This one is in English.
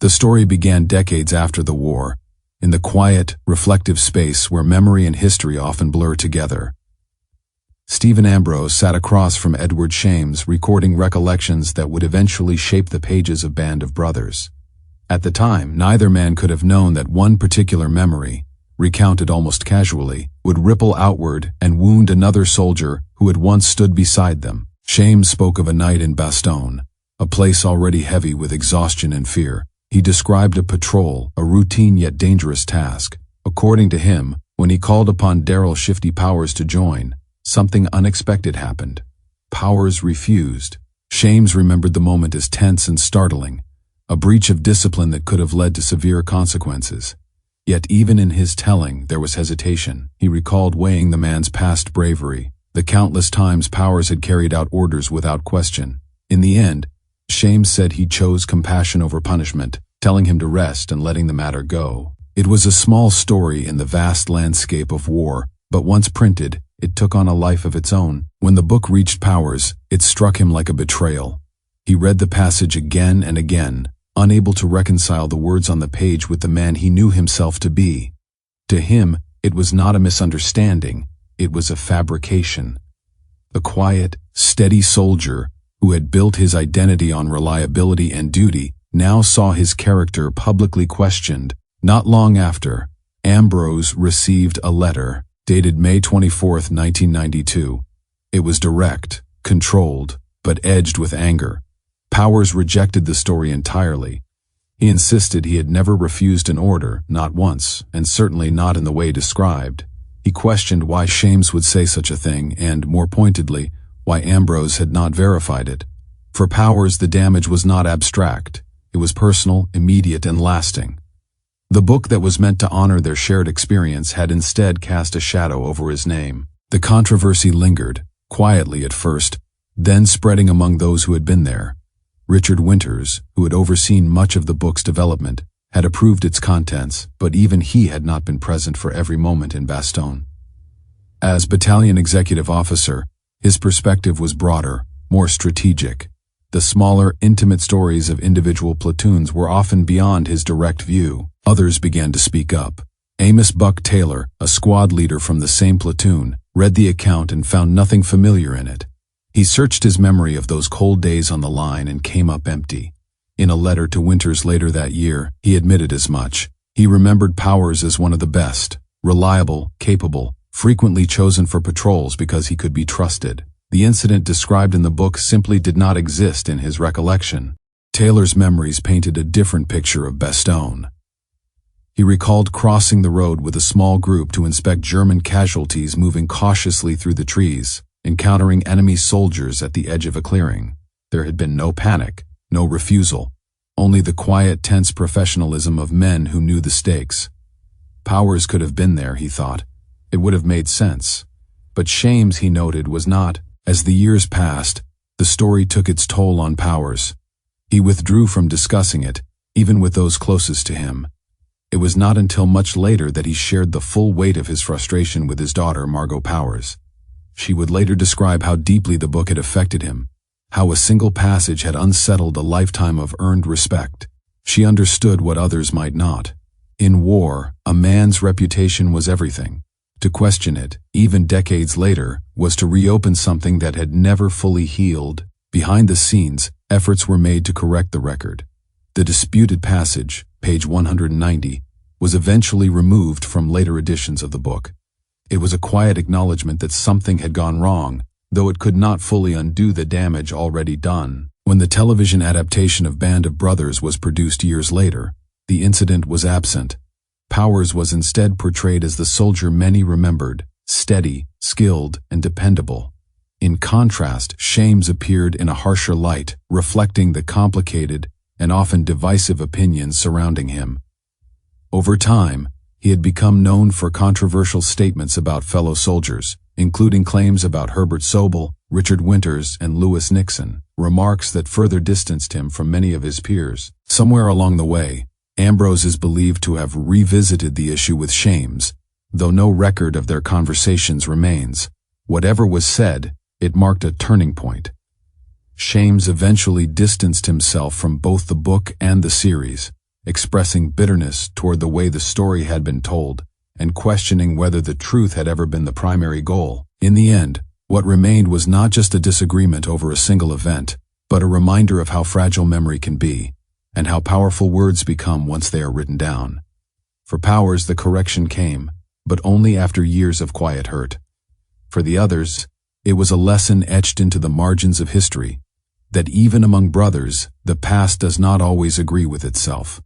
The story began decades after the war, in the quiet, reflective space where memory and history often blur together. Stephen Ambrose sat across from Edward Shames, recording recollections that would eventually shape the pages of Band of Brothers. At the time, neither man could have known that one particular memory, recounted almost casually, would ripple outward and wound another soldier who had once stood beside them. Shames spoke of a night in Bastogne, a place already heavy with exhaustion and fear. He described a patrol, a routine yet dangerous task. According to him, when he called upon Shifty Powers to join, something unexpected happened. Powers refused. Shames remembered the moment as tense and startling, a breach of discipline that could have led to severe consequences. Yet even in his telling, there was hesitation. He recalled weighing the man's past bravery, the countless times Powers had carried out orders without question. In the end, Shames said he chose compassion over punishment, telling him to rest and letting the matter go. It was a small story in the vast landscape of war, but once printed, it took on a life of its own. When the book reached Powers, it struck him like a betrayal. He read the passage again and again, unable to reconcile the words on the page with the man he knew himself to be. To him, it was not a misunderstanding, it was a fabrication. The quiet, steady soldier, who had built his identity on reliability and duty, now saw his character publicly questioned. Not long after, Ambrose received a letter, dated May 24, 1992. It was direct, controlled, but edged with anger. Powers rejected the story entirely. He insisted he had never refused an order, not once, and certainly not in the way described. He questioned why Shames would say such a thing and, more pointedly, why Ambrose had not verified it. For Powers, the damage was not abstract. It was personal, immediate, and lasting. The book that was meant to honor their shared experience had instead cast a shadow over his name. The controversy lingered, quietly at first, then spreading among those who had been there. Richard Winters, who had overseen much of the book's development, had approved its contents, but even he had not been present for every moment in Bastogne. As battalion executive officer, his perspective was broader, more strategic. The smaller, intimate stories of individual platoons were often beyond his direct view. Others began to speak up. Amos Buck Taylor, a squad leader from the same platoon, read the account and found nothing familiar in it. He searched his memory of those cold days on the line and came up empty. In a letter to Winters later that year, he admitted as much. He remembered Powers as one of the best, reliable, capable, frequently chosen for patrols because he could be trusted. The incident described in the book simply did not exist in his recollection. Taylor's memories painted a different picture of Bastogne. He recalled crossing the road with a small group to inspect German casualties moving cautiously through the trees, encountering enemy soldiers at the edge of a clearing. There had been no panic, no refusal, only the quiet, tense professionalism of men who knew the stakes. Powers could have been there, he thought. It would have made sense. But Shames, he noted, was not. As the years passed, the story took its toll on Powers. He withdrew from discussing it, even with those closest to him. It was not until much later that he shared the full weight of his frustration with his daughter, Margot Powers. She would later describe how deeply the book had affected him, how a single passage had unsettled a lifetime of earned respect. She understood what others might not. In war, a man's reputation was everything. To question it, even decades later, was to reopen something that had never fully healed. Behind the scenes, efforts were made to correct the record. The disputed passage, page 190, was eventually removed from later editions of the book. It was a quiet acknowledgement that something had gone wrong, though it could not fully undo the damage already done. When the television adaptation of Band of Brothers was produced years later, the incident was absent. Powers was instead portrayed as the soldier many remembered, steady, skilled, and dependable. In contrast, Shames appeared in a harsher light, reflecting the complicated and often divisive opinions surrounding him. Over time, he had become known for controversial statements about fellow soldiers, including claims about Herbert Sobel, Richard Winters, and Lewis Nixon, remarks that further distanced him from many of his peers. Somewhere along the way, Ambrose is believed to have revisited the issue with Shames, though no record of their conversations remains. Whatever was said, it marked a turning point. Shames eventually distanced himself from both the book and the series. expressing bitterness toward the way the story had been told, and questioning whether the truth had ever been the primary goal. In the end, what remained was not just a disagreement over a single event, but a reminder of how fragile memory can be, and how powerful words become once they are written down. For Powers, the correction came, but only after years of quiet hurt. For the others, it was a lesson etched into the margins of history, that even among brothers, the past does not always agree with itself.